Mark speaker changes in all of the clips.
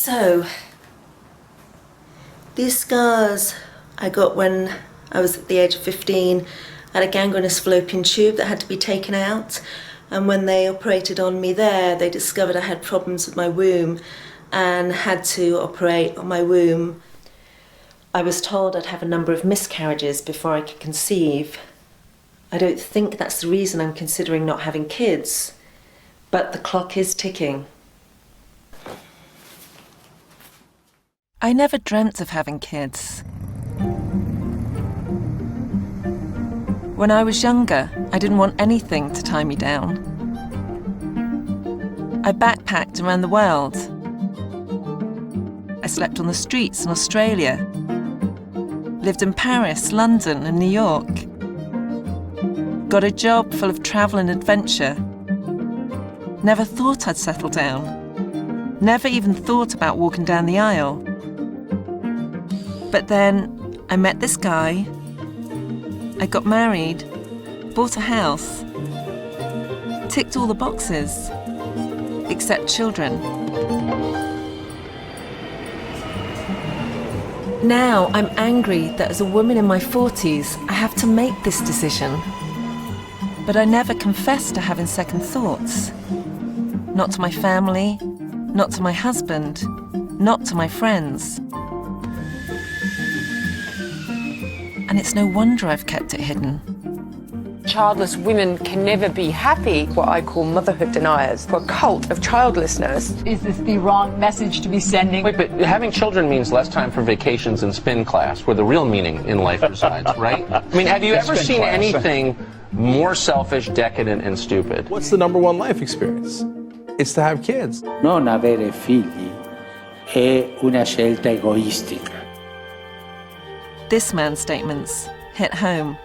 Speaker 1: So, these scars I got when I was at the age of 15. I had a gangrenous fallopian tube that had to be taken out, and when they operated on me there, they discovered I had problems with my womb and had to operate on my womb. I was told I'd have a number of miscarriages before I could conceive. I don't think that's the reason I'm considering not having kids, but the clock is ticking.
Speaker 2: I never dreamt of having kids. When I was younger, I didn't want anything to tie me down. I backpacked around the world. I slept on the streets in Australia, lived in Paris, London, and New York. Got a job full of travel and adventure. Never thought I'd settle down. Never even thought about walking down the aisle. But then I met this guy. I got married, bought a house, ticked all the boxes, except children. Now I'm angry that as a woman in my 40s, I have to make this decision. But I never confessed to having second thoughts. Not to my family, not to my husband, not to my friends. And it's no wonder I've kept it hidden.
Speaker 3: Childless women can never be happy. What I call motherhood deniers, for a cult of childlessness.
Speaker 4: Is this the wrong message to be sending?
Speaker 5: Wait, but having children means less time for vacations and spin class, where the real meaning in life resides, right? I mean, have you ever seen anything more selfish, decadent, and stupid?
Speaker 6: What's the number one life experience? It's to have kids.
Speaker 7: Non avere figli è una scelta egoistica.
Speaker 2: This man's statements hit home.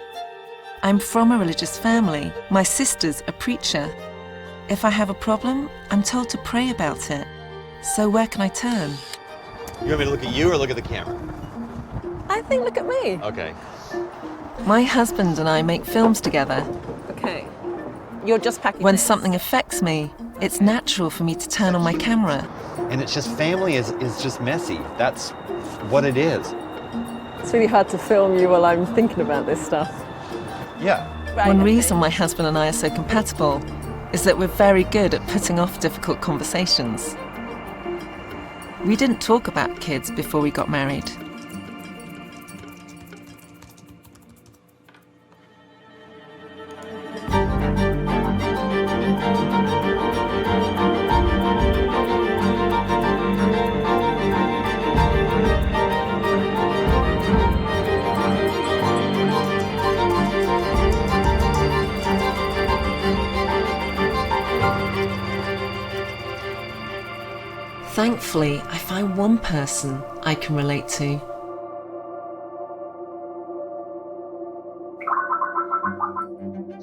Speaker 2: I'm from a religious family. My sister's a preacher. If I have a problem, I'm told to pray about it. So where can I turn?
Speaker 8: You want me to look at you or look at the camera?
Speaker 3: I think, look at me.
Speaker 8: Okay.
Speaker 2: My husband and I make films together.
Speaker 3: Okay. You're just packing
Speaker 2: When
Speaker 3: things.
Speaker 2: something affects me, it's natural for me to turn on my camera.
Speaker 8: And it's just family is just messy. That's what it is.
Speaker 3: It's really hard to film you while I'm thinking about this stuff.
Speaker 8: Yeah.
Speaker 2: One reason my husband and I are so compatible is that we're very good at putting off difficult conversations. We didn't talk about kids before we got married. Thankfully, I find one person I can relate to.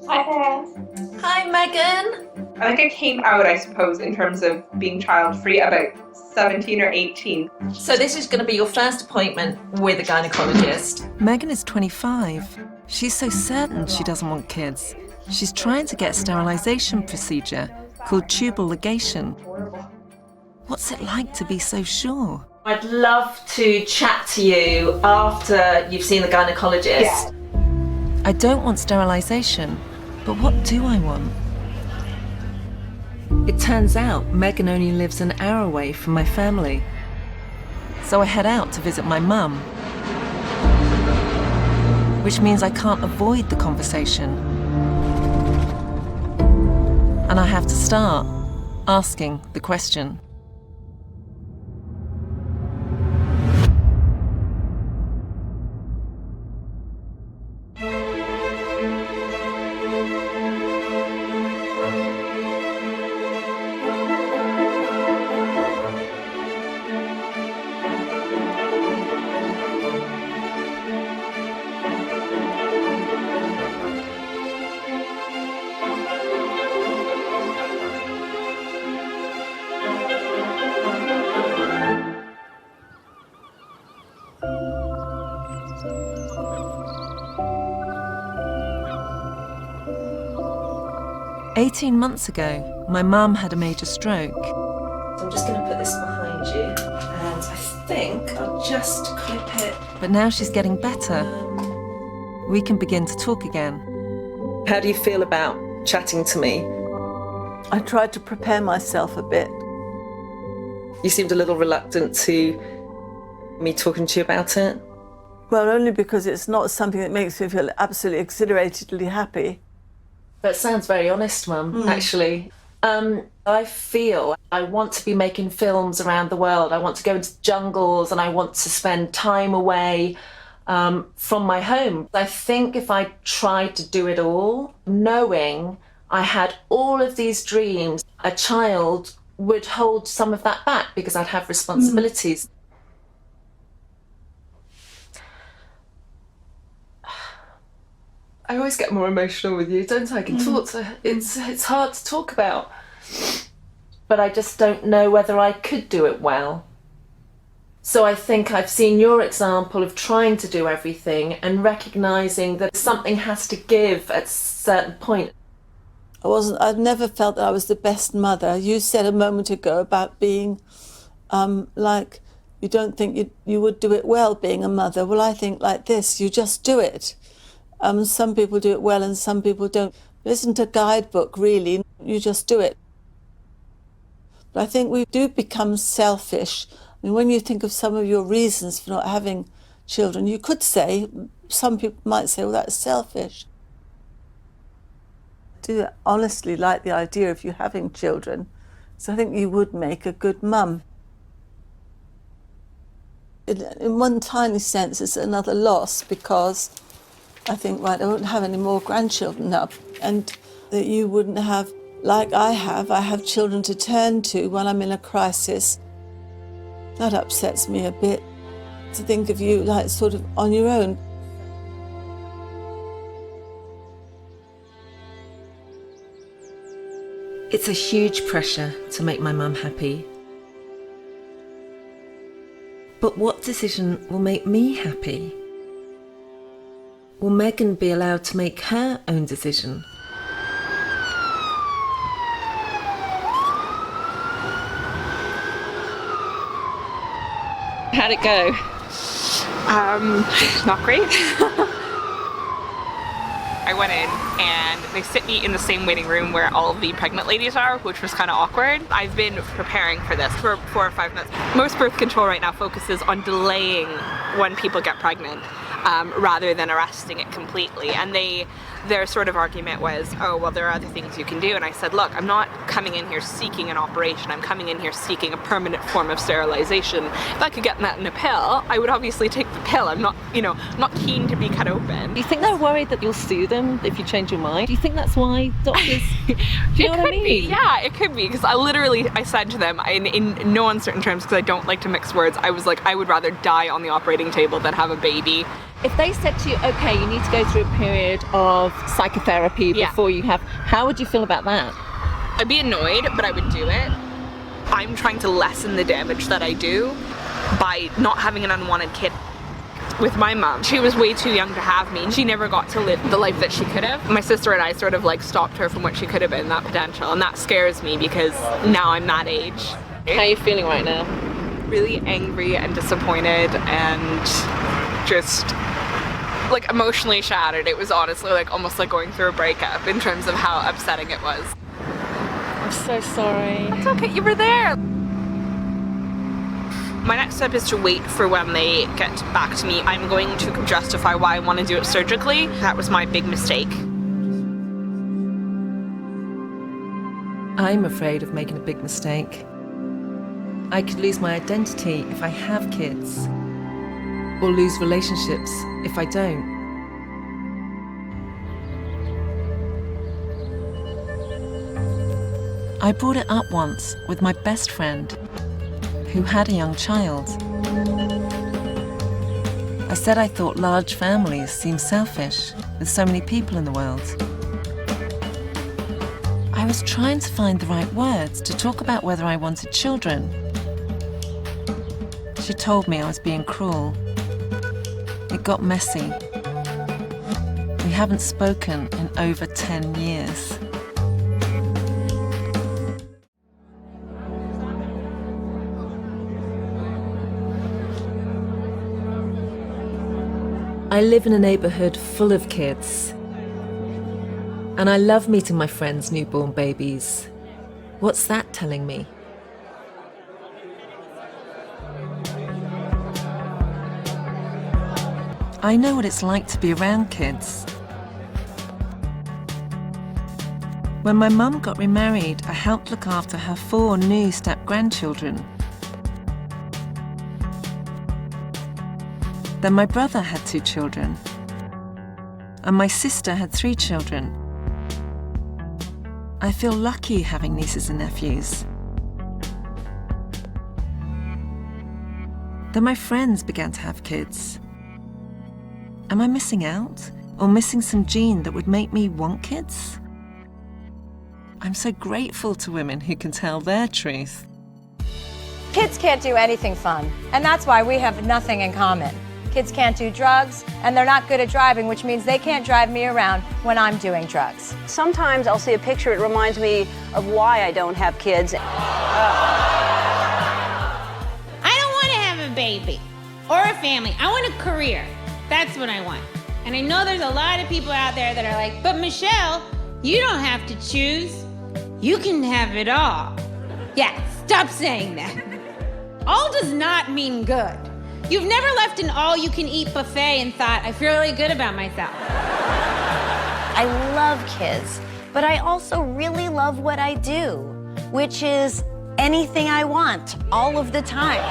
Speaker 9: Hi there.
Speaker 1: Hi, Megan.
Speaker 9: I think I came out, I suppose, in terms of being child-free about 17 or 18.
Speaker 1: So this is going to be your first appointment with a gynecologist.
Speaker 2: Megan is 25. She's so certain she doesn't want kids. She's trying to get a sterilization procedure called tubal ligation. What's it like to be so sure?
Speaker 1: I'd love to chat to you after you've seen the gynecologist.
Speaker 9: Yeah.
Speaker 2: I don't want sterilization, but what do I want? It turns out Megan only lives an hour away from my family. So I head out to visit my mum, which means I can't avoid the conversation. And I have to start asking the question. $18 months ago, my mum had a major stroke.
Speaker 1: I'm just going to put this behind you. think I'll just clip it.
Speaker 2: But now she's getting better. We can begin to talk again. How do you feel about chatting to me?
Speaker 10: I tried to prepare myself a bit.
Speaker 2: You seemed a little reluctant to me talking to you about it.
Speaker 10: Well, only because it's not something that makes me feel absolutely exhilaratedly happy.
Speaker 2: That sounds very honest, Mum, actually. I feel I want to be making films around the world. I want to go into jungles and I want to spend time away from my home. I think if I tried to do it all, knowing I had all of these dreams, a child would hold some of that back because I'd have responsibilities. I always get more emotional with you, don't I? I can talk to, it's hard to talk about. But I just don't know whether I could do it well. So I think I've seen your example of trying to do everything and recognising that something has to give at a certain point.
Speaker 10: I've never felt that I was the best mother. You said a moment ago about being like, you don't think you would do it well being a mother. Well, I think like this, you just do it. Some people do it well and some people don't. There isn't a guidebook, really. You just do it. But I think we do become selfish. I mean, when you think of some of your reasons for not having children, you could say, some people might say, well, that's selfish. I do honestly like the idea of you having children, so I think you would make a good mum. In one tiny sense, it's another loss because I think, right, I won't have any more grandchildren now, and that you wouldn't have, like I have children to turn to when I'm in a crisis. That upsets me a bit, to think of you like sort of on your own.
Speaker 2: It's a huge pressure to make my mum happy. But what decision will make me happy? Will Megan be allowed to make her own decision? How'd it go?
Speaker 11: Not great. I went in and they sit me in the same waiting room where all of the pregnant ladies are, which was kind of awkward. I've been preparing for this for 4 or 5 months. Most birth control right now focuses on delaying when people get pregnant rather than arresting it completely. And their sort of argument was, oh, well, there are other things you can do. And I said, look, I'm not coming in here seeking an operation. I'm coming in here seeking a permanent form of sterilization. If I could get that in a pill, I would obviously take the pill. I'm not, not keen to be cut open.
Speaker 2: Do you think they're worried that you'll sue them if you change your mind? Do you think that's why doctors... Do you know what I mean?
Speaker 11: Yeah, it could be, because I said to them, in no uncertain terms, because I don't like to mix words, I was like, I would rather die on the operating table than have a baby.
Speaker 2: If they said to you, okay, you need to go through a period of psychotherapy before you have, how would you feel about that?
Speaker 11: I'd be annoyed, but I would do it. I'm trying to lessen the damage that I do by not having an unwanted kid. With my mom, she was way too young to have me. She never got to live the life that she could have. My sister and I sort of like stopped her from what she could have been, that potential, and that scares me because now I'm that age.
Speaker 2: How are you feeling right now?
Speaker 11: Really angry and disappointed and just like emotionally shattered. It was honestly like almost like going through a breakup in terms of how upsetting it was.
Speaker 2: I'm so sorry.
Speaker 11: It's okay, you were there. My next step is to wait for when they get back to me. I'm going to justify why I want to do it surgically. That was my big mistake.
Speaker 2: I'm afraid of making a big mistake. I could lose my identity if I have kids, or lose relationships if I don't. I brought it up once with my best friend, who had a young child. I said I thought large families seemed selfish, with so many people in the world. I was trying to find the right words to talk about whether I wanted children. She told me I was being cruel. It got messy. We haven't spoken in over 10 years. I live in a neighbourhood full of kids. And I love meeting my friends' newborn babies. What's that telling me? I know what it's like to be around kids. When my mum got remarried, I helped look after her 4 new step-grandchildren. Then my brother had 2 children, and my sister had 3 children. I feel lucky having nieces and nephews. Then my friends began to have kids. Am I missing out, or missing some gene that would make me want kids? I'm so grateful to women who can tell their truth.
Speaker 12: Kids can't do anything fun, and that's why we have nothing in common. Kids can't do drugs, and they're not good at driving, which means they can't drive me around when I'm doing drugs.
Speaker 13: Sometimes I'll see a picture, it reminds me of why I don't have kids.
Speaker 14: I don't want to have a baby or a family. I want a career. That's what I want. And I know there's a lot of people out there that are like, but Michelle, you don't have to choose. You can have it all. Yeah, stop saying that. All does not mean good. You've never left an all-you-can-eat buffet and thought, I feel really good about myself.
Speaker 15: I love kids, but I also really love what I do, which is anything I want, all of the time.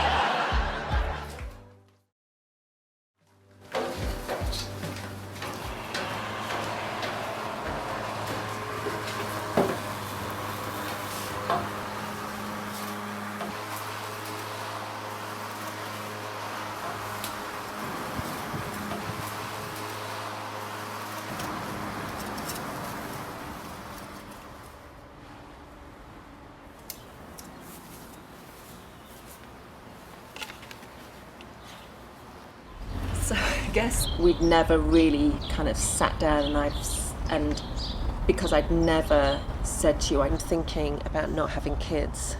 Speaker 2: So I guess we'd never really kind of sat down and because I'd never said to you, I'm thinking about not having kids.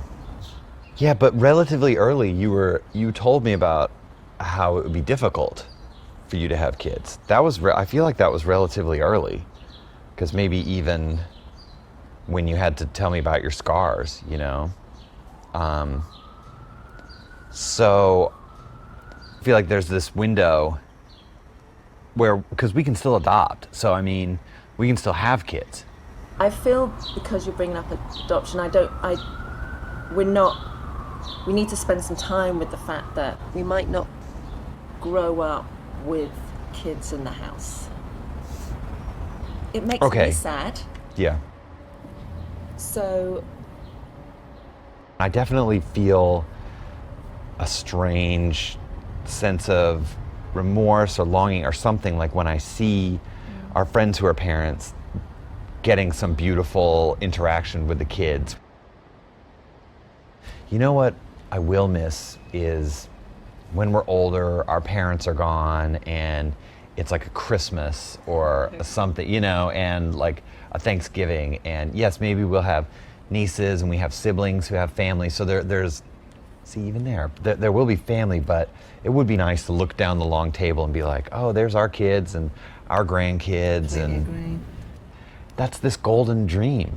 Speaker 8: Yeah, but relatively early, you told me about how it would be difficult for you to have kids. That was I feel like that was relatively early, because maybe even when you had to tell me about your scars, you know. So I feel like there's this window where, because we can still adopt, so I mean, we can still have kids.
Speaker 2: I feel because you're bringing up adoption, we need to spend some time with the fact that we might not grow up with kids in the house. It makes me sad.
Speaker 8: Yeah.
Speaker 2: So
Speaker 8: I definitely feel a strange sense of remorse or longing or something, like when I see our friends who are parents getting some beautiful interaction with the kids. You know what I will miss is when we're older, our parents are gone, and it's like a Christmas or something, you know, and like a Thanksgiving, and yes, maybe we'll have nieces and we have siblings who have families, so there's even there will be family, but it would be nice to look down the long table and be like, oh, there's our kids and our grandkids, and that's this golden dream.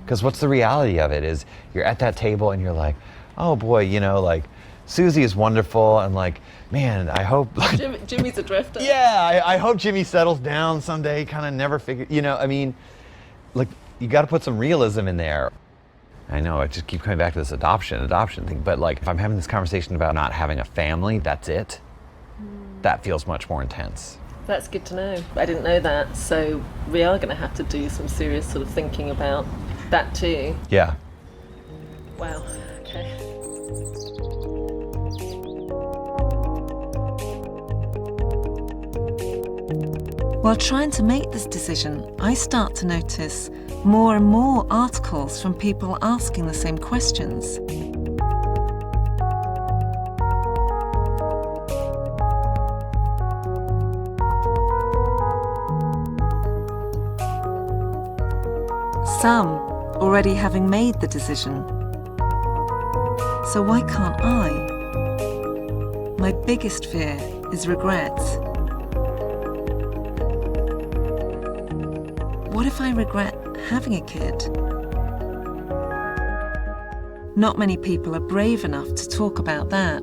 Speaker 8: Because what's the reality of it is you're at that table and you're like, oh boy, you know, like Susie is wonderful, and like, man, I hope like,
Speaker 2: Jimmy's a drifter.
Speaker 8: Yeah, I hope Jimmy settles down someday, kind of never figure, you know, I mean, like, you got to put some realism in there. I know, I just keep coming back to this adoption thing, but like, if I'm having this conversation about not having a family, that's it. That feels much more intense.
Speaker 2: That's good to know. I didn't know that, so we are going to have to do some serious sort of thinking about that too.
Speaker 8: Yeah.
Speaker 2: Wow, okay. While trying to make this decision, I start to notice more and more articles from people asking the same questions. Some already having made the decision. So why can't I? My biggest fear is regret. What if I regret having a kid? Not many people are brave enough to talk about that.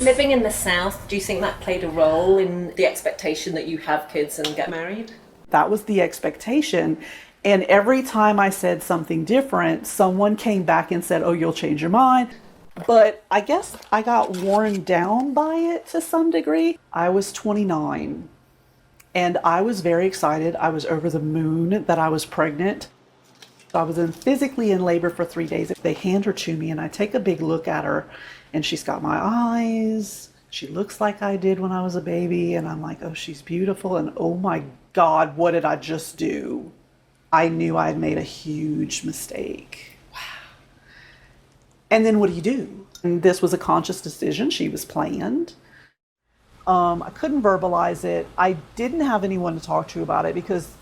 Speaker 16: Living in the South, do you think that played a role in the expectation that you have kids and get married?
Speaker 17: That was the expectation. And every time I said something different, someone came back and said, oh, you'll change your mind. But I guess I got worn down by it to some degree. I was 29 and I was very excited. I was over the moon that I was pregnant. I was physically in labor for 3 days. They hand her to me and I take a big look at her and she's got my eyes. She looks like I did when I was a baby. And I'm like, oh, she's beautiful. And oh my God, what did I just do? I knew I had made a huge mistake. Wow. And then what do? And this was a conscious decision. She was planned. I couldn't verbalize it. I didn't have anyone to talk to about it because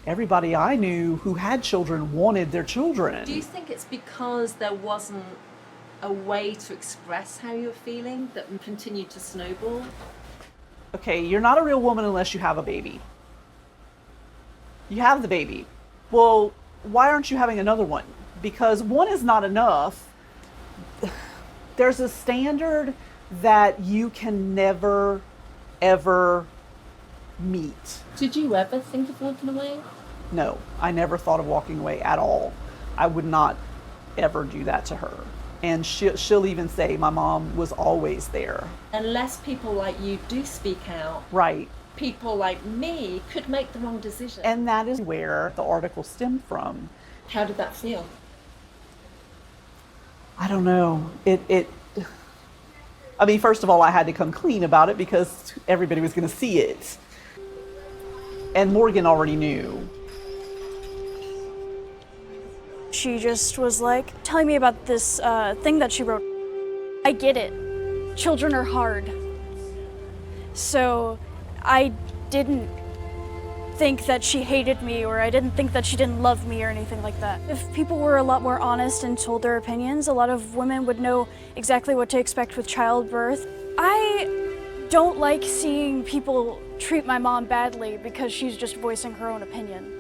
Speaker 17: everybody I knew who had children wanted their children.
Speaker 16: Do you think it's because there wasn't a way to express how you're feeling that continued to snowball?
Speaker 17: Okay, you're not a real woman unless you have a baby. You have the baby. Well, why aren't you having another one? Because one is not enough. There's a standard that you can never, ever meet.
Speaker 16: Did you ever think of walking away?
Speaker 17: No, I never thought of walking away at all. I would not ever do that to her. And she'll even say my mom was always there.
Speaker 16: Unless people like you do speak out.
Speaker 17: Right.
Speaker 16: People like me could make the wrong decision.
Speaker 17: And that is where the article stemmed from.
Speaker 16: How did that feel?
Speaker 17: I don't know. I mean, first of all, I had to come clean about it because everybody was going to see it. And Morgan already knew.
Speaker 18: She just was like telling me about this thing that she wrote. I get it. Children are hard. So I didn't think that she hated me, or I didn't think that she didn't love me or anything like that. If people were a lot more honest and told their opinions, a lot of women would know exactly what to expect with childbirth. I don't like seeing people treat my mom badly because she's just voicing her own opinion.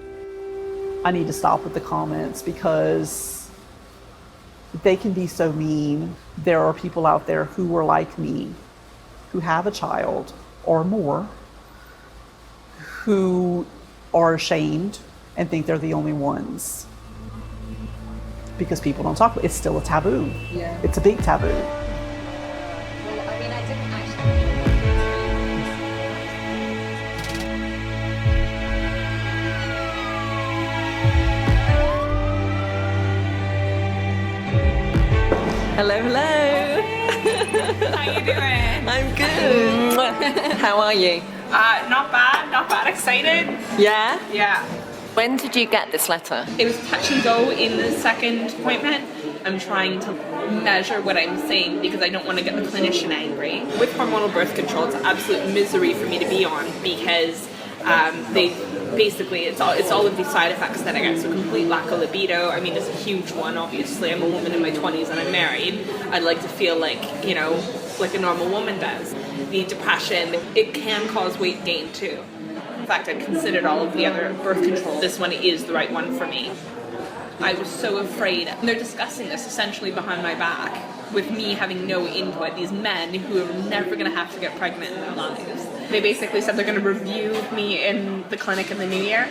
Speaker 17: I need to stop with the comments because they can be so mean. There are people out there who are like me, who have a child or more, who are ashamed and think they're the only ones because people don't talk about it. It's still a taboo.
Speaker 16: Yeah.
Speaker 17: It's a big taboo.
Speaker 16: Well, I mean, I didn't Hello, hello.
Speaker 11: How you doing?
Speaker 16: I'm good. How are you?
Speaker 11: Not bad, excited.
Speaker 16: Yeah?
Speaker 11: Yeah.
Speaker 16: When did you get this letter?
Speaker 11: It was touch and go in the second appointment. I'm trying to measure what I'm saying because I don't want to get the clinician angry. With hormonal birth control, it's absolute misery for me to be on because they basically, it's all of these side effects that I get. So complete lack of libido. I mean, it's a huge one, obviously. I'm a woman in my 20s and I'm married. I'd like to feel like, like a normal woman does. The depression, it can cause weight gain too. In fact, I'd considered all of the other birth control. This one is the right one for me. I was so afraid. And they're discussing this essentially behind my back with me having no input. These men who are never going to have to get pregnant in their lives. They basically said they're going to review me in the clinic in the new year.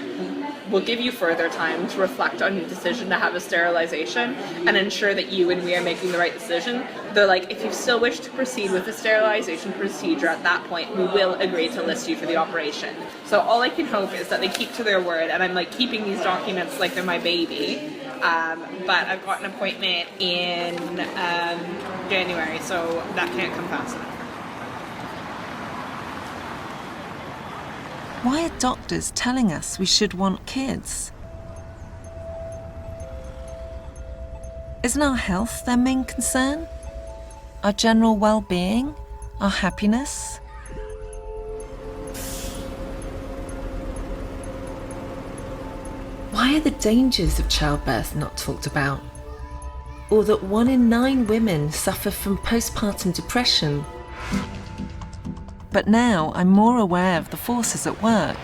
Speaker 11: We'll give you further time to reflect on your decision to have a sterilization and ensure that you and we are making the right decision. They're like, if you still wish to proceed with the sterilization procedure at that point, we will agree to list you for the operation. So all I can hope is that they keep to their word, and I'm like keeping these documents like they're my baby. But I've got an appointment in January, so that can't come fast enough.
Speaker 2: Why are doctors telling us we should want kids? Isn't our health their main concern? Our general well-being? Our happiness? Why are the dangers of childbirth not talked about? Or that 1 in 9 women suffer from postpartum depression? But now I'm more aware of the forces at work.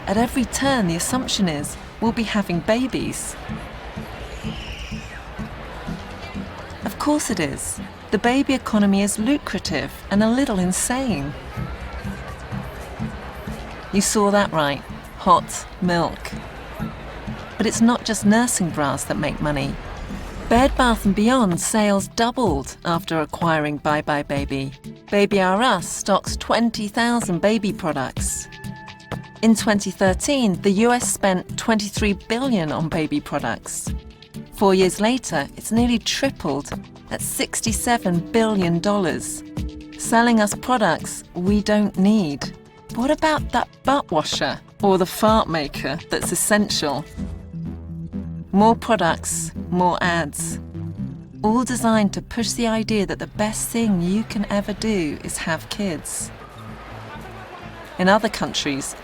Speaker 2: At every turn, the assumption is we'll be having babies. Of course it is. The baby economy is lucrative and a little insane. You saw that right. Hot milk. But it's not just nursing bras that make money. Bed Bath & Beyond sales doubled after acquiring Bye Bye Baby. Baby R Us stocks 20,000 baby products. In 2013, the US spent $23 billion on baby products. 4 years later, it's nearly tripled at $67 billion, selling us products we don't need. What about that butt washer or the fart maker that's essential? More products, more ads, all designed to push the idea that the best thing you can ever do is have kids. In other countries,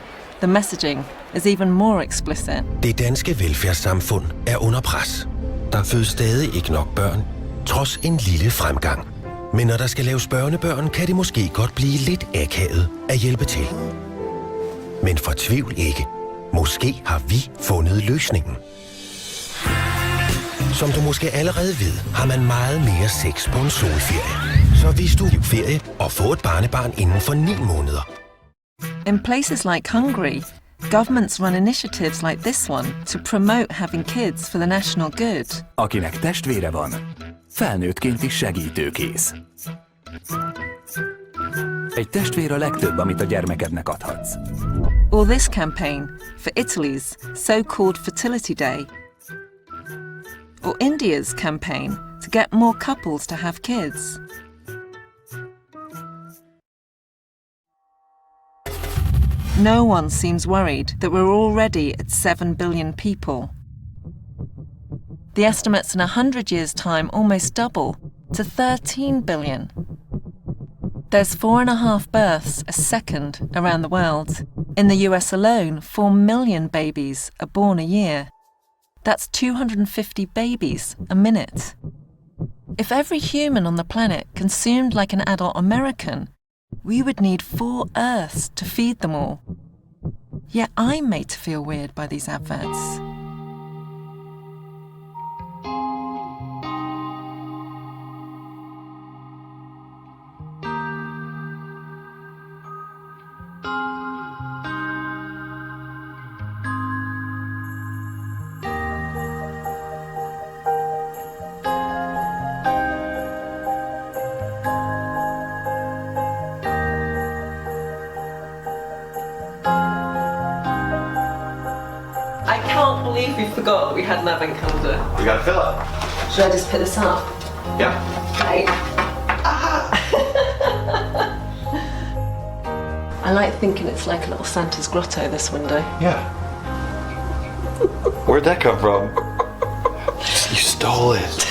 Speaker 2: the messaging is even more explicit.
Speaker 19: Det danske velfærdssamfund er under pres. Der fødes stadig ikke nok børn, trods en lille fremgang. Men når der skal laves børnebørn, kan det måske godt blive lidt akavet at hjælpe til. Men fortvivl ikke. Måske har vi fundet løsningen. Som du måske allerede ved, har man meget mere sex på en solferie. Så hvis du vil ferie og få et barnebarn inden for 9 måneder.
Speaker 2: In places like Hungary, governments run initiatives like this one to promote having kids for the national good.
Speaker 20: Akinek testvére van, felnőttként is segítőkész. Egy testvér a legtöbb, amit a gyermekednek adhatsz.
Speaker 2: Or this campaign for Italy's so-called Fertility Day. Or India's campaign to get more couples to have kids. No one seems worried that we're already at 7 billion people. The estimates in 100 years' time almost double to 13 billion. There's 4.5 births a second around the world. In the US alone, 4 million babies are born a year. That's 250 babies a minute. If every human on the planet consumed like an adult American, we would need 4 Earths to feed them all. Yet I'm made to feel weird by these adverts. I can't believe we forgot that we had an advent calendar.
Speaker 8: We gotta fill up.
Speaker 2: Should I just pick this up?
Speaker 8: Yeah.
Speaker 2: Right. I like thinking it's like a little Santa's grotto, this window.
Speaker 8: Yeah. Where'd that come from? You stole it.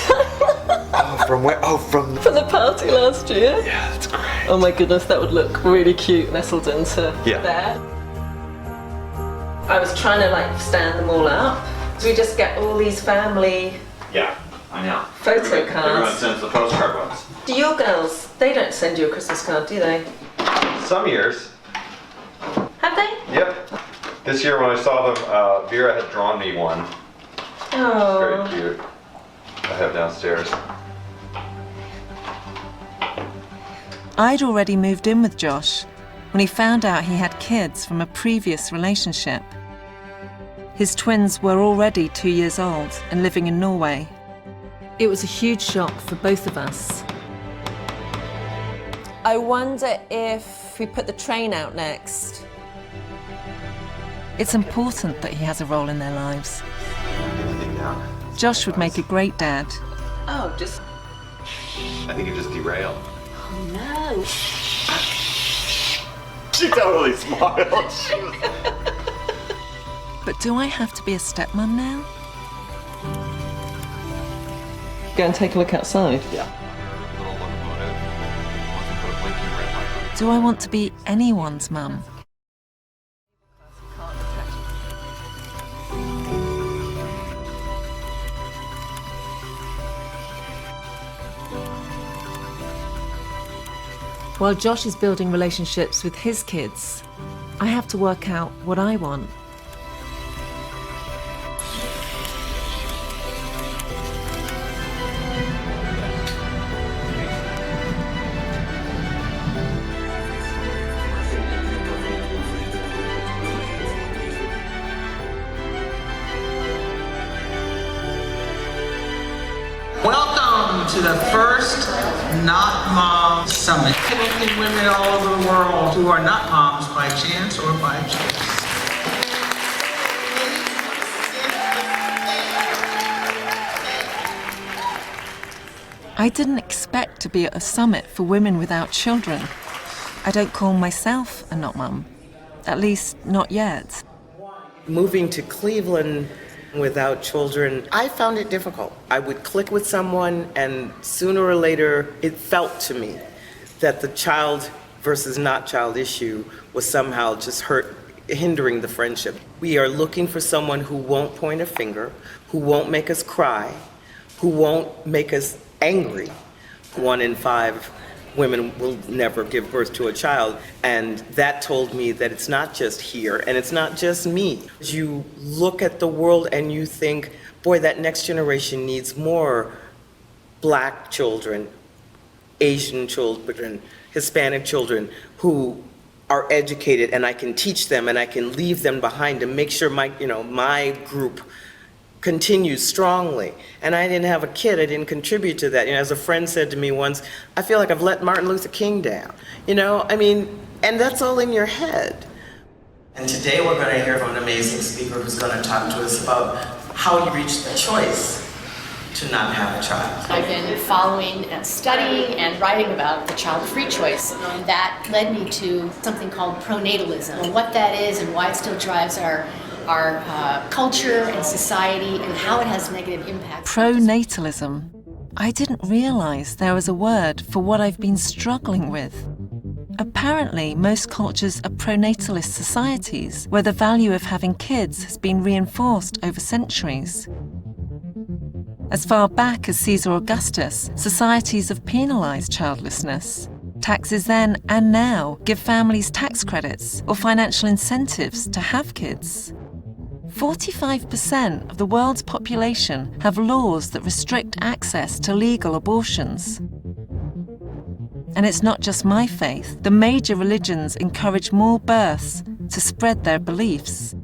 Speaker 8: Oh, from where? Oh, from
Speaker 2: the party last year.
Speaker 8: Yeah, that's great.
Speaker 2: Oh my goodness, that would look really cute nestled into
Speaker 8: Yeah.
Speaker 2: there. I was trying to like stand them all up. So we just get all these family
Speaker 8: Yeah, I know.
Speaker 2: photo cards.
Speaker 8: Everyone sends the postcard ones.
Speaker 2: Do your girls, they don't send you a Christmas card, do they?
Speaker 8: Some years.
Speaker 2: Have they?
Speaker 8: Yep. This year when I saw them, Vera had drawn me one.
Speaker 2: Oh.
Speaker 8: Very cute. I have downstairs.
Speaker 2: I'd already moved in with Josh when he found out he had kids from a previous relationship. His twins were already 2 years old and living in Norway. It was a huge shock for both of us. I wonder if we put the train out next. It's important that he has a role in their lives. Josh would make a great dad. Oh, just...
Speaker 8: I think it just derailed.
Speaker 2: Oh no.
Speaker 8: She totally smiled.
Speaker 2: But do I have to be a stepmom now? Go and take a look outside?
Speaker 8: Yeah.
Speaker 2: Do I want to be anyone's mum? While Josh is building relationships with his kids, I have to work out what I want.
Speaker 21: Welcome to the first Not Mom Summit, connecting women all over the world who are not moms by chance or by choice.
Speaker 2: I didn't expect to be at a summit for women without children. I don't call myself a not mum, at least not yet.
Speaker 22: Moving to Cleveland without children, I found it difficult. I would click with someone, and sooner or later, it felt to me that the child versus not child issue was somehow just hindering the friendship. We are looking for someone who won't point a finger, who won't make us cry, who won't make us angry. 1 in 5 women will never give birth to a child, and that told me that it's not just here and it's not just me. You look at the world and you think, boy, that next generation needs more Black children, Asian children, Hispanic children who are educated, and I can teach them and I can leave them behind to make sure my group continues strongly. And I didn't have a kid, I didn't contribute to that. As a friend said to me once, I feel like I've let Martin Luther King down. And that's all in your head. And today we're going to hear from an amazing speaker who's going to talk to us about how you reach the choice to not have a child.
Speaker 23: I've been following and studying and writing about the child-free choice. And that led me to something called pronatalism, and what that is and why it still drives our culture and society and how it has negative impacts.
Speaker 2: Pronatalism. I didn't realise there was a word for what I've been struggling with. Apparently, most cultures are pronatalist societies where the value of having kids has been reinforced over centuries. As far back as Caesar Augustus, societies have penalised childlessness. Taxes then and now give families tax credits or financial incentives to have kids. 45% of the world's population have laws that restrict access to legal abortions. And it's not just my faith. The major religions encourage more births to spread their beliefs.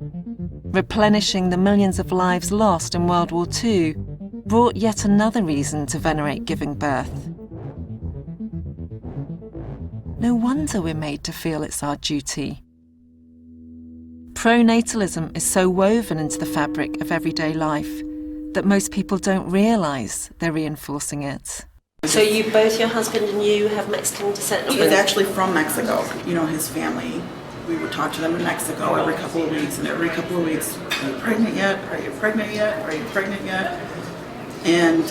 Speaker 2: Replenishing the millions of lives lost in World War II brought yet another reason to venerate giving birth. No wonder we're made to feel it's our duty. Pronatalism is so woven into the fabric of everyday life that most people don't realise they're reinforcing it.
Speaker 1: So both your husband and you have Mexican descent?
Speaker 24: He's actually from Mexico. His family, we would talk to them in Mexico every couple of weeks, and every couple of weeks, are you pregnant yet? Are you pregnant yet? Are you pregnant yet? And,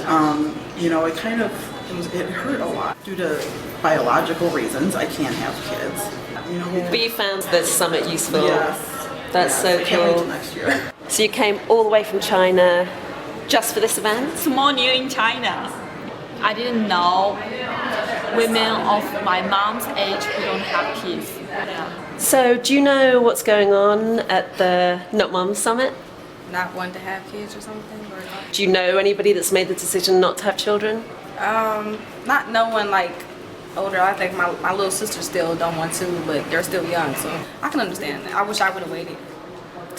Speaker 24: it hurt a lot. Due to biological reasons, I can't have kids.
Speaker 1: But you found the summit useful?
Speaker 24: Yes.
Speaker 1: That's so cool.
Speaker 24: Next year.
Speaker 1: So you came all the way from China just for this event?
Speaker 25: Small new in China. I didn't know women of my mom's age who don't have kids.
Speaker 1: So do you know what's going on at the Not Mom Summit?
Speaker 26: Not want to have kids or something? Or
Speaker 1: Do you know anybody that's made the decision not to have children?
Speaker 26: not no one older. I think my little sister still don't want to, but they're still young, so I can understand that. I wish I would have waited.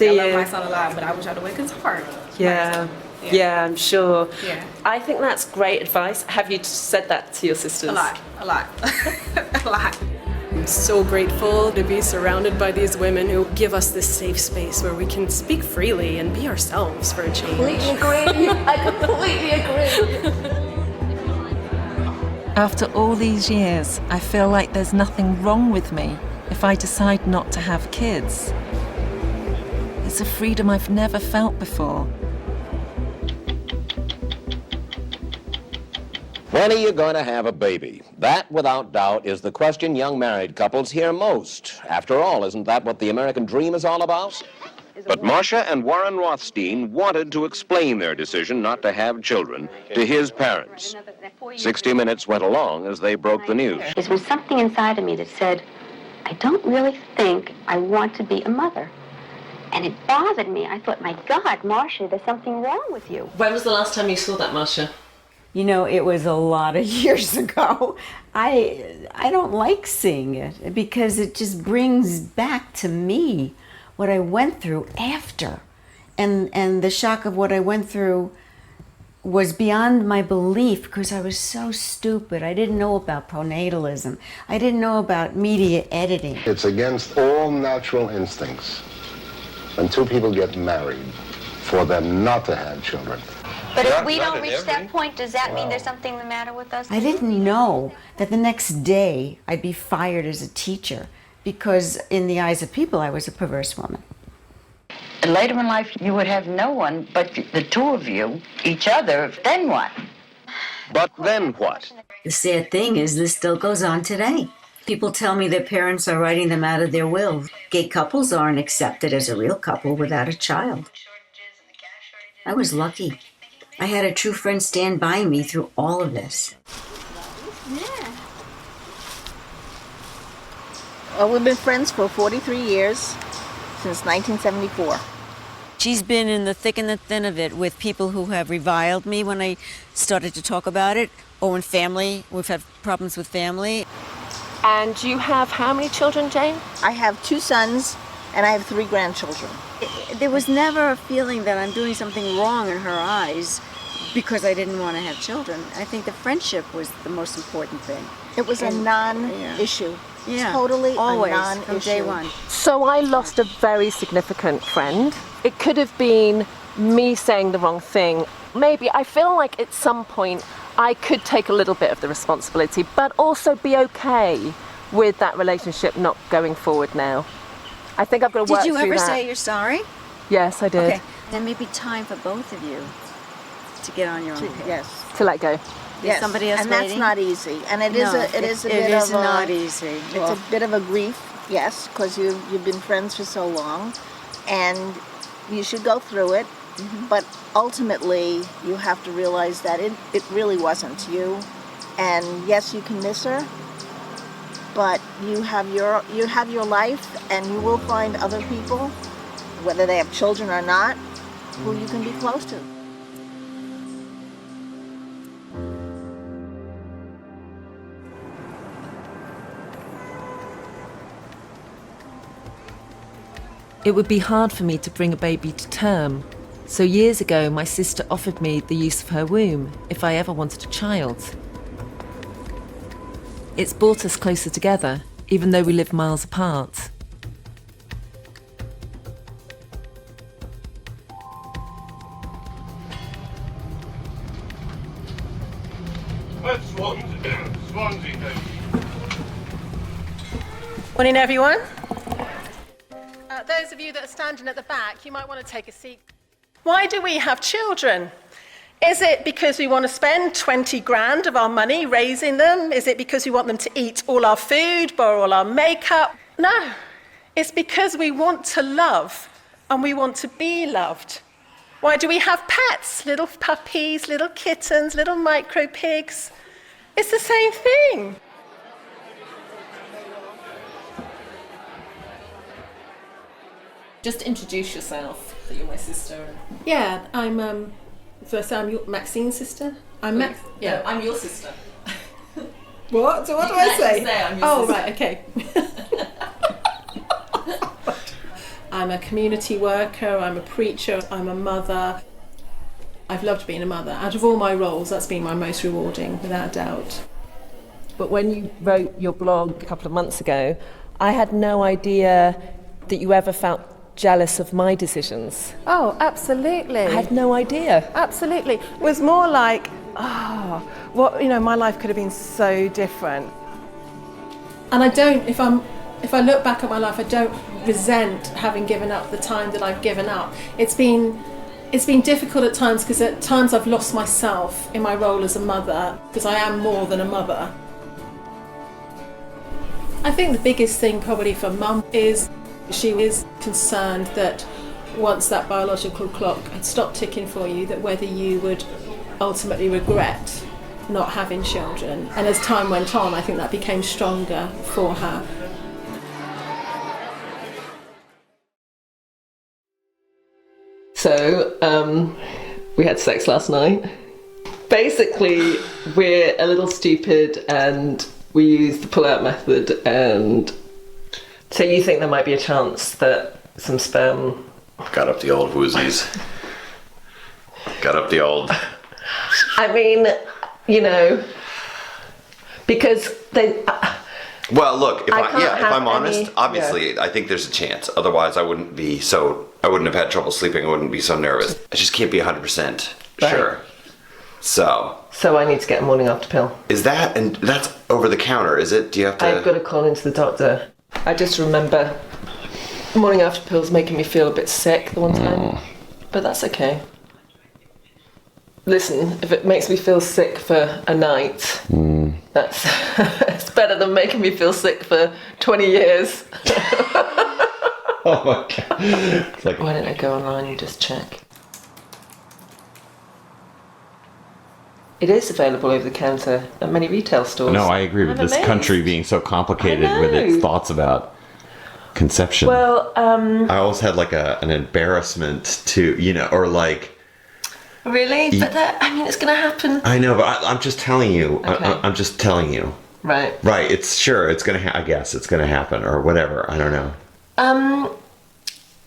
Speaker 26: I love my son a lot, but I wish I would have waited because it's hard.
Speaker 1: Yeah, I'm sure.
Speaker 26: Yeah.
Speaker 1: I think that's great advice. Have you said that to your sisters?
Speaker 26: A lot. a lot.
Speaker 27: I'm so grateful to be surrounded by these women who give us this safe space where we can speak freely and be ourselves for a change.
Speaker 23: Completely agree. I completely agree.
Speaker 2: After all these years, I feel like there's nothing wrong with me if I decide not to have kids. It's a freedom I've never felt before.
Speaker 28: When are you going to have a baby? That, without doubt, is the question young married couples hear most. After all, isn't that what the American dream is all about? But Marcia and Warren Rothstein wanted to explain their decision not to have children to his parents. 60 Minutes went along as they broke the news.
Speaker 3: There was something inside of me that said, I don't really think I want to be a mother. And it bothered me. I thought, my God, Marcia, there's something wrong with you.
Speaker 2: When was the last time you saw that, Marcia?
Speaker 4: You know, it was a lot of years ago. I don't like seeing it because it just brings back to me what I went through after. And the shock of what I went through was beyond my belief because I was so stupid. I didn't know about pronatalism. I didn't know about media editing.
Speaker 5: It's against all natural instincts when two people get married for them not to have children.
Speaker 15: But if we don't reach that point, does that mean there's something the matter with us?
Speaker 4: I didn't know that the next day I'd be fired as a teacher because in the eyes of people I was a perverse woman.
Speaker 6: And later in life you would have no one but the two of you, each other. Then what?
Speaker 28: But then what?
Speaker 4: The sad thing is this still goes on today. People tell me their parents are writing them out of their will. Gay couples aren't accepted as a real couple without a child. I was lucky. I had a true friend stand by me through all of this.
Speaker 7: Yeah. Well, we've been friends for 43 years, since 1974.
Speaker 4: She's been in the thick and the thin of it with people who have reviled me when I started to talk about it, or in family. We've had problems with family.
Speaker 16: And you have how many children, Jane?
Speaker 7: I have 2 sons and I have 3 grandchildren.
Speaker 4: There was never a feeling that I'm doing something wrong in her eyes because I didn't want to have children. I think the friendship was the most important thing.
Speaker 7: It was a non-issue.
Speaker 4: Yeah,
Speaker 7: Totally
Speaker 4: always,
Speaker 7: a non-issue.
Speaker 4: from day one.
Speaker 16: So I lost a very significant friend. It could have been me saying the wrong thing. Maybe I feel like at some point I could take a little bit of the responsibility, but also be okay with that relationship not going forward now. I think I've got to work through that.
Speaker 4: Did you ever say you're sorry?
Speaker 16: Yes, I did.
Speaker 4: Okay, then maybe time for both of you to get on your own page.
Speaker 7: Yes.
Speaker 16: To let go.
Speaker 7: Yes.
Speaker 4: Somebody else
Speaker 7: and
Speaker 4: waiting?
Speaker 7: that's not easy. And it is a bit of
Speaker 4: not easy.
Speaker 7: It's a bit of a grief, yes, because you've been friends for so long, and you should go through it. Mm-hmm. But ultimately, you have to realize that it really wasn't you. And yes, you can miss her, but you have your life, and you will find other people, whether they have children or not, who you can be close to.
Speaker 2: It would be hard for me to bring a baby to term. So years ago, my sister offered me the use of her womb if I ever wanted a child. It's brought us closer together, even though we live miles apart.
Speaker 9: Swansea.
Speaker 10: Morning, everyone. Those of you that are standing at the back, you might want to take a seat. Why do we have children? Is it because we want to spend 20 grand of our money raising them? Is it because we want them to eat all our food, borrow all our makeup? No, it's because we want to love and we want to be loved. Why do we have pets? Little puppies, little kittens, little micro pigs. It's the same thing.
Speaker 16: Just introduce yourself, that you're my sister.
Speaker 10: Yeah, I'm Maxine's sister. I'm
Speaker 16: your sister.
Speaker 10: What? So what
Speaker 16: You
Speaker 10: do I
Speaker 16: can
Speaker 10: say?
Speaker 16: say I'm your
Speaker 10: Oh,
Speaker 16: sister.
Speaker 10: right, okay. I'm a community worker, I'm a preacher, I'm a mother. I've loved being a mother. Out of all my roles, that's been my most rewarding, without a doubt.
Speaker 16: But when you wrote your blog a couple of months ago, I had no idea that you ever felt jealous of my decisions.
Speaker 10: Oh, absolutely.
Speaker 16: I had no idea.
Speaker 10: Absolutely. It was more like, my life could have been so different. And I don't, if I look back at my life, I don't resent having given up the time that I've given up. It's been difficult at times because at times I've lost myself in my role as a mother because I am more than a mother. I think the biggest thing probably for Mum is she is concerned that once that biological clock had stopped ticking for you, that whether you would ultimately regret not having children. And as time went on, I think that became stronger for her.
Speaker 2: So, we had sex last night. Basically, we're a little stupid and we use the pull-out method, and so you think there might be a chance that some sperm...
Speaker 9: Got up the old woozies. Got up the old...
Speaker 2: I mean, you know, because they...
Speaker 9: Well, look, if I'm honest,
Speaker 2: any,
Speaker 9: obviously, I think there's a chance. Otherwise, I wouldn't have had trouble sleeping. I wouldn't be so nervous. I just can't be 100% sure. So
Speaker 2: I need to get a morning after pill.
Speaker 9: Is that, and that's over the counter, is it? Do you have to...
Speaker 2: I've got to call into the doctor. I just remember morning after pills making me feel a bit sick the one time. But that's okay. Listen, if it makes me feel sick for a night, that's it's better than making me feel sick for 20 years.
Speaker 9: Oh my God. It's like,
Speaker 2: why don't I go online and just check? It is available over the counter at many retail stores.
Speaker 9: no, I agree with this country being so complicated with its thoughts about conception.
Speaker 2: Well,
Speaker 9: I always had like an embarrassment to, you know, or like...
Speaker 2: Really? But that, I mean, it's going to happen.
Speaker 9: I know, but I'm just telling you.
Speaker 2: Okay.
Speaker 9: I'm just telling you.
Speaker 2: Right.
Speaker 9: Right, it's going to I guess it's going to happen, or whatever, I don't know.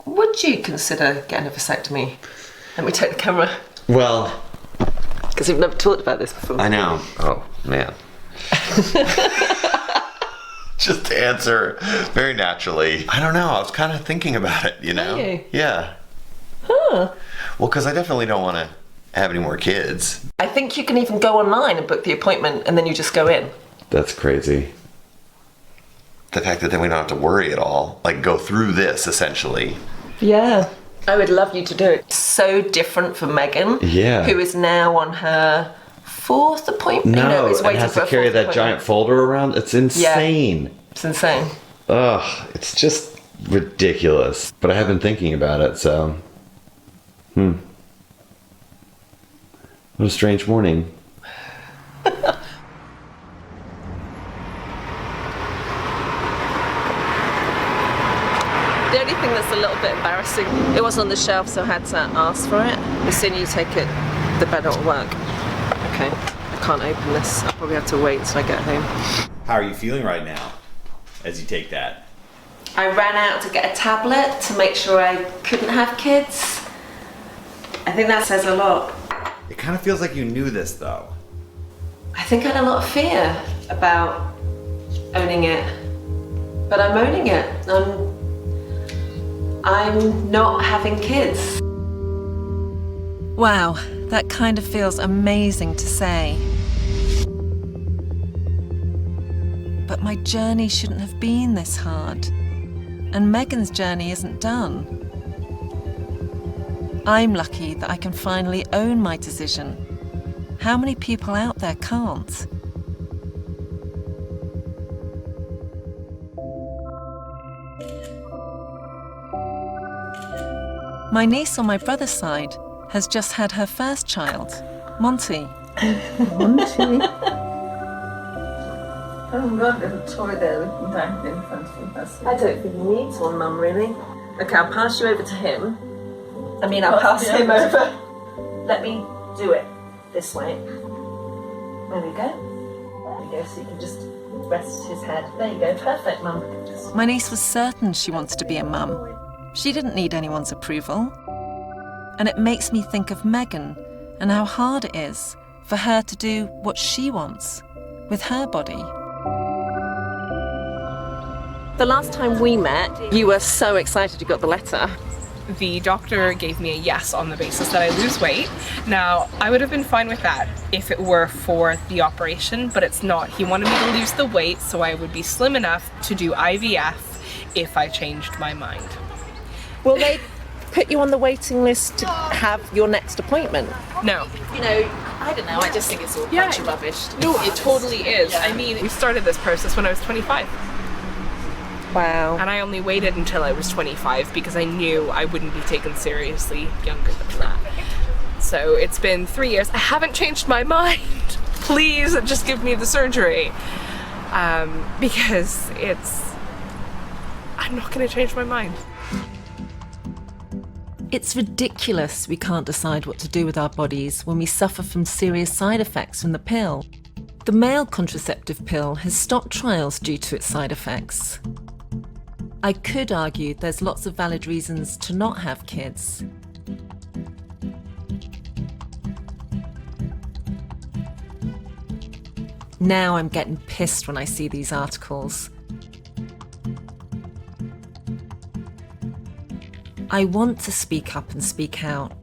Speaker 2: Would you consider getting a vasectomy? Let me take the camera.
Speaker 9: Well...
Speaker 2: Because we've never talked about this before.
Speaker 9: I know. Oh, man. Just to answer very naturally. I don't know, I was kind of thinking about it, you know?
Speaker 2: Are you?
Speaker 9: Yeah.
Speaker 2: Huh.
Speaker 9: Well, because I definitely don't want to have any more kids.
Speaker 2: I think you can even go online and book the appointment and then you just go in.
Speaker 9: That's crazy. The fact that then we don't have to worry at all. Like, go through this, essentially.
Speaker 2: Yeah. I would love you to do it. So different for Megan.
Speaker 9: Yeah.
Speaker 2: Who is now on her 4th appointment.
Speaker 9: No,
Speaker 2: is
Speaker 9: and
Speaker 2: waiting
Speaker 9: has
Speaker 2: for
Speaker 9: to
Speaker 2: a
Speaker 9: carry
Speaker 2: 4th
Speaker 9: that
Speaker 2: appointment.
Speaker 9: giant folder around. It's insane.
Speaker 2: Yeah. It's insane.
Speaker 9: Ugh, it's just ridiculous. But I have been thinking about it, so... What a strange morning.
Speaker 2: The only thing that's a little bit embarrassing, it was on the shelf, so I had to ask for it. The sooner you take it, the better it'll work. Okay, I can't open this. I'll probably have to wait till I get home.
Speaker 9: How are you feeling right now as you take that?
Speaker 2: I ran out to get a tablet to make sure I couldn't have kids. I think that says a lot.
Speaker 9: It kind of feels like you knew this, though.
Speaker 2: I think I had a lot of fear about owning it, but I'm owning it. I'm not having kids. Wow, that kind of feels amazing to say. But my journey shouldn't have been this hard. And Megan's journey isn't done. I'm lucky that I can finally own my decision. How many people out there can't? My niece on my brother's side has just had her first child, Monty.
Speaker 11: Monty. Oh God, there's a toy there we can dangle in front of us.
Speaker 2: I don't think he needs one, Mum, really. Okay, I'll pass you over to him. I'll pass him over. Let me do it this way. There we go. There we go, so you can just rest his head. There you go, perfect, Mum. My niece was certain she wanted to be a mum. She didn't need anyone's approval. And it makes me think of Megan and how hard it is for her to do what she wants with her body. The last time we met, you were so excited you got the letter.
Speaker 12: The doctor gave me a yes on the basis that I lose weight. Now, I would have been fine with that if it were for the operation, but it's not. He wanted me to lose the weight so I would be slim enough to do IVF if I changed my mind.
Speaker 2: Will they put you on the waiting list to have your next appointment?
Speaker 12: No.
Speaker 11: You know, I don't know, I just think it's all a bunch of rubbish.
Speaker 12: No, it totally is.
Speaker 11: Yeah.
Speaker 12: I mean, we started this process when I was 25.
Speaker 2: Wow.
Speaker 12: And I only waited until I was 25 because I knew I wouldn't be taken seriously younger than that. So it's been 3 years. I haven't changed my mind. please just give me the surgery. Because I'm not going to change my mind.
Speaker 2: It's ridiculous we can't decide what to do with our bodies when we suffer from serious side effects from the pill. The male contraceptive pill has stopped trials due to its side effects. I could argue there's lots of valid reasons to not have kids. Now I'm getting pissed when I see these articles. I want to speak up and speak out,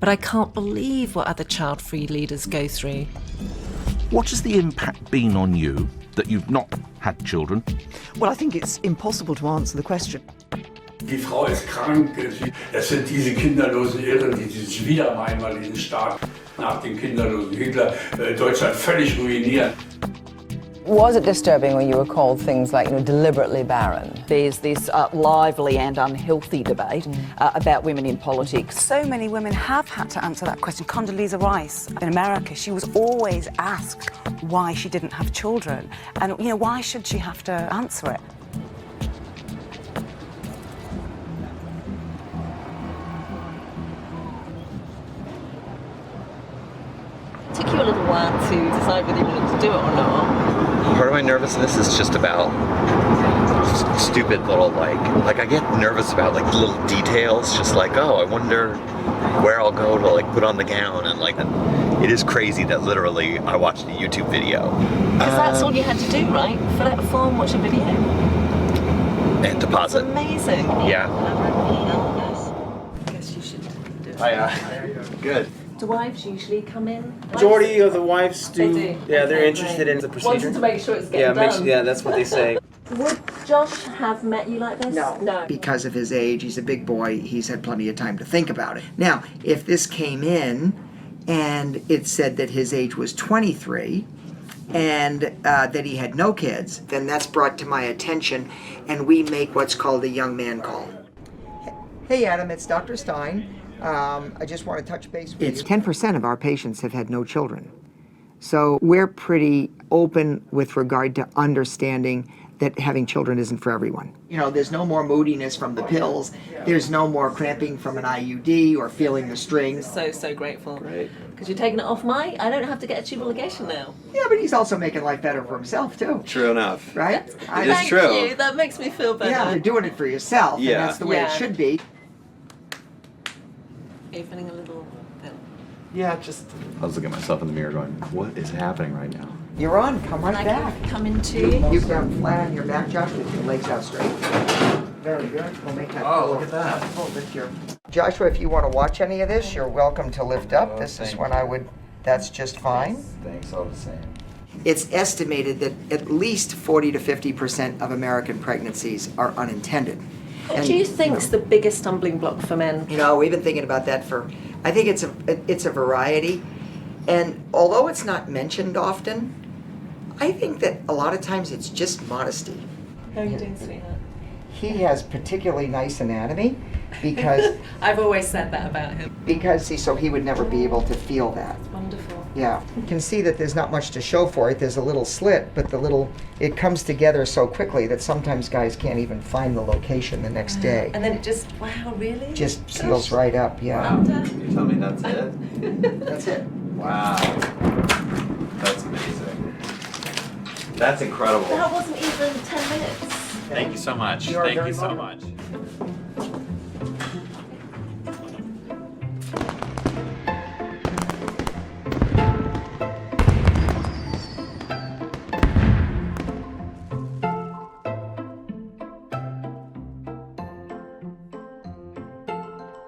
Speaker 2: but I can't believe what other child-free leaders go through.
Speaker 8: What has the impact been on you that you've not had children?
Speaker 13: Well, I think it's impossible to answer the question.
Speaker 14: Die Frau ist krank. Das sind diese kinderlosen Irren, die sich wieder einmal diesen Staat nach dem kinderlosen Hitler Deutschland völlig ruinieren.
Speaker 17: Was it disturbing when you were called things like, deliberately barren?
Speaker 18: There's this lively and unhealthy debate about women in politics.
Speaker 19: So many women have had to answer that question. Condoleezza Rice in America, she was always asked why she didn't have children. And, why should she have to answer it?
Speaker 2: It took you a little while to decide whether you wanted to do it or not.
Speaker 9: Part of my nervousness is just about stupid little like I get nervous about like little details, just like, oh, I wonder where I'll go to like put on the gown, and it is crazy that literally I watched a YouTube video.
Speaker 2: Because that's all you had to do, right? Fill out a form, watch a video.
Speaker 9: And deposit.
Speaker 2: It's amazing.
Speaker 9: Yeah.
Speaker 2: I guess you should do it.
Speaker 20: Hiya. Good.
Speaker 2: Do wives usually come in?
Speaker 20: Majority of the wives do.
Speaker 2: They do.
Speaker 20: Yeah, they're
Speaker 2: Okay,
Speaker 20: interested
Speaker 2: great.
Speaker 20: in the procedure.
Speaker 2: Wanting to make sure it's getting done.
Speaker 20: Yeah, that's what they say.
Speaker 2: Would Josh have met you like this? No.
Speaker 21: Because of his age, he's a big boy, he's had plenty of time to think about it. Now, if this came in and it said that his age was 23 and that he had no kids, then that's brought to my attention and we make what's called a young man call. Hey Adam, it's Dr. Stein. I just want to touch base with you. It's 10% of our patients have had no children. So we're pretty open with regard to understanding that having children isn't for everyone. There's no more moodiness from the pills. There's no more cramping from an IUD or feeling the strings.
Speaker 2: So grateful. Right. Because you're taking it off I don't have to get a tubal ligation now.
Speaker 21: Yeah, but he's also making life better for himself too.
Speaker 9: True enough.
Speaker 21: Right?
Speaker 2: Thank you. That makes me feel better.
Speaker 21: Yeah, you're doing it for yourself, and that's the way it should be.
Speaker 2: Are you feeling a little pill?
Speaker 9: Yeah, just I was looking at myself in the mirror going, what is happening right now?
Speaker 21: You're on. Come right back.
Speaker 2: Come into.
Speaker 21: You've got flat on your back, Josh, with your legs out straight. Very good. We'll make that.
Speaker 9: Oh, look at that.
Speaker 21: Oh, lift your. Joshua, if you want to watch any of this, you're welcome to lift up. This is when I would. That's just fine.
Speaker 9: Thanks all the same.
Speaker 21: It's estimated that at least 40 to 50% of American pregnancies are unintended.
Speaker 2: What do you think's the biggest stumbling block for men?
Speaker 21: We've been thinking about that I think it's a variety. And although it's not mentioned often, I think that a lot of times it's just modesty.
Speaker 2: How are you doing, sweetheart?
Speaker 21: He has particularly nice anatomy because...
Speaker 2: I've always said that about him.
Speaker 21: Because so he would never be able to feel that.
Speaker 2: Wonderful.
Speaker 21: Yeah. You can see that there's not much to show for it. There's a little slit, but it comes together so quickly that sometimes guys can't even find the location the next day.
Speaker 2: And then it just, wow, really?
Speaker 21: Just seals right up, yeah.
Speaker 9: Wow. You tell me that's it?
Speaker 21: That's it.
Speaker 9: Wow. That's amazing. That's incredible.
Speaker 2: That wasn't even 10 minutes.
Speaker 9: Thank you so much. Thank you so much.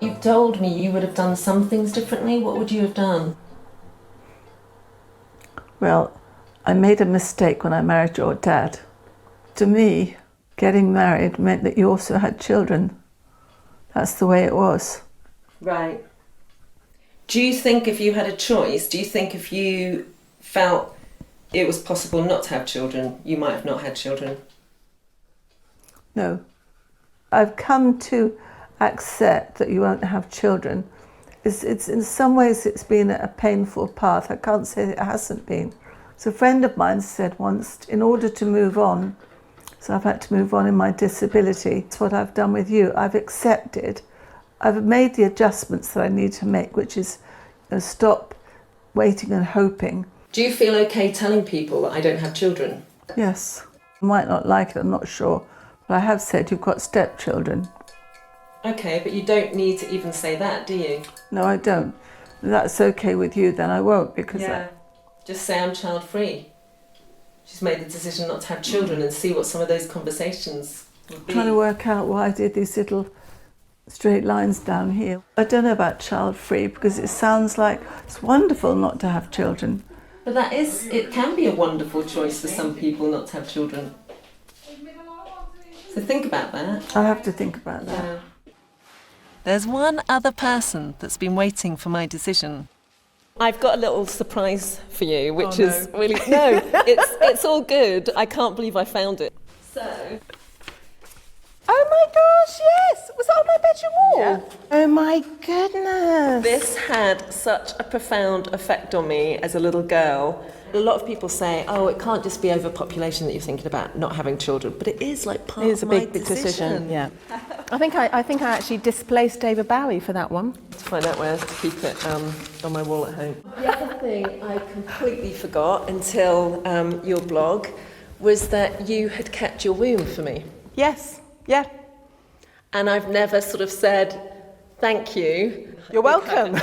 Speaker 2: You've told me you would have done some things differently. What would you have done?
Speaker 11: Well, I made a mistake when I married your dad. To me, getting married meant that you also had children. That's the way it was.
Speaker 2: Right. Do you think if you had a choice, do you think if you felt it was possible not to have children, you might have not had children?
Speaker 11: No. I've come to accept that you won't have children. It's in some ways it's been a painful path. I can't say it hasn't been. So a friend of mine said once, in order to move on, so I've had to move on in my disability. It's what I've done with you. I've accepted. I've made the adjustments that I need to make, which is stop waiting and hoping.
Speaker 2: Do you feel okay telling people that I don't have children?
Speaker 11: Yes. I might not like it, I'm not sure. But I have said you've got stepchildren.
Speaker 2: Okay, but you don't need to even say that, do you?
Speaker 11: No, I don't. If that's okay with you, then I won't, because
Speaker 2: Just say I'm child-free. She's made the decision not to have children and see what some of those conversations would be.
Speaker 11: Trying to work out why I did these little straight lines down here. I don't know about child-free because it sounds like it's wonderful not to have children.
Speaker 2: But it can be a wonderful choice for some people not to have children. So think about that.
Speaker 11: I'll have to think about that.
Speaker 2: Yeah. There's one other person that's been waiting for my decision. I've got a little surprise for you, which is really... No, it's all good. I can't believe I found it. So...
Speaker 10: Oh my gosh, yes! Was that on my bedroom wall? Yeah. Oh my goodness.
Speaker 2: This had such a profound effect on me as a little girl. A lot of people say, oh, it can't just be overpopulation that you're thinking about, not having children, but it is like part of my decision.
Speaker 10: Yeah. I think I actually displaced David Bowie for that one.
Speaker 2: To find out where to keep it on my wall at home. The other thing I completely forgot until your blog was that you had kept your womb for me.
Speaker 10: Yes. Yeah.
Speaker 2: And I've never sort of said, thank you.
Speaker 10: You're welcome.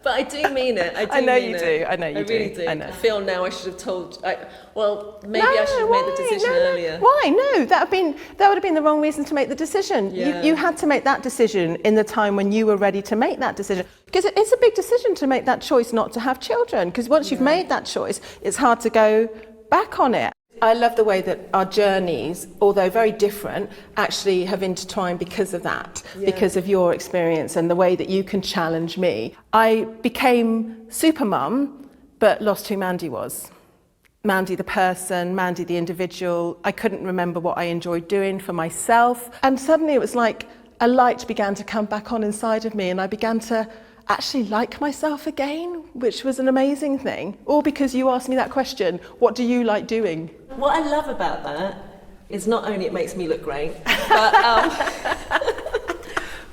Speaker 2: But I do mean it.
Speaker 10: I know you do. I know you do.
Speaker 2: I really do.
Speaker 10: I know.
Speaker 2: I feel now I should have told. Maybe I should have made the decision earlier.
Speaker 10: Why? No, that would have been the wrong reason to make the decision.
Speaker 2: Yeah.
Speaker 10: You had to make that decision in the time when you were ready to make that decision. Because it's a big decision to make that choice not to have children. Because once you've made that choice, it's hard to go back on it. I love the way that our journeys, although very different, actually have intertwined because of that, because of your experience and the way that you can challenge me. I became super mum, but lost who Mandy was. Mandy the person, Mandy the individual. I couldn't remember what I enjoyed doing for myself. And suddenly it was like a light began to come back on inside of me and I began to actually like myself again, which was an amazing thing. All because you asked me that question, what do you like doing?
Speaker 2: What I love about that is not only it makes me look great, but,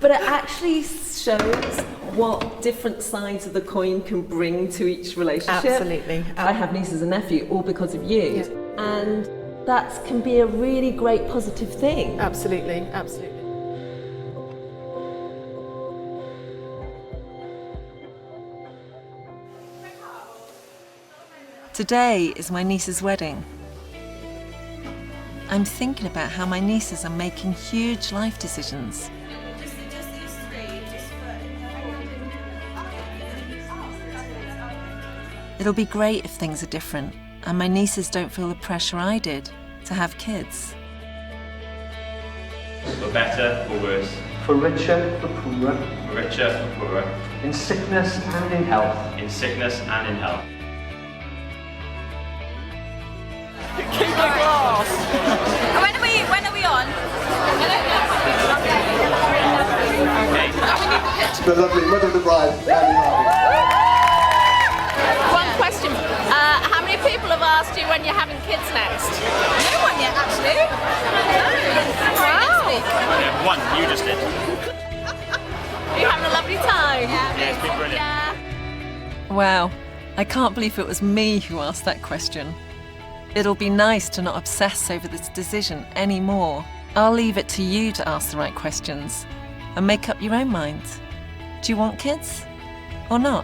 Speaker 2: but it actually shows what different sides of the coin can bring to each relationship.
Speaker 10: Absolutely.
Speaker 2: I have nieces and nephews all because of you. Yeah. And that can be a really great positive thing.
Speaker 10: Absolutely, absolutely.
Speaker 2: Today is my niece's wedding. I'm thinking about how my nieces are making huge life decisions. It'll be great if things are different and my nieces don't feel the pressure I did to have kids.
Speaker 1: For better or worse?
Speaker 3: For richer, for poorer.
Speaker 1: For richer, for poorer.
Speaker 3: In sickness and in health.
Speaker 1: In sickness and in health.
Speaker 3: Keep the glass!
Speaker 22: When are we on?
Speaker 3: The lovely mother of the bride,
Speaker 22: One question. How many people have asked you when you're having kids next? No one yet, actually. Wow.
Speaker 1: Yeah, one, you just did.
Speaker 22: Are you having a lovely time?
Speaker 1: Yeah, it's been brilliant.
Speaker 2: Wow, I can't believe it was me who asked that question. It'll be nice to not obsess over this decision anymore. I'll leave it to you to ask the right questions and make up your own mind. Do you want kids or not?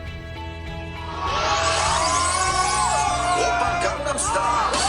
Speaker 23: Gangnam Style.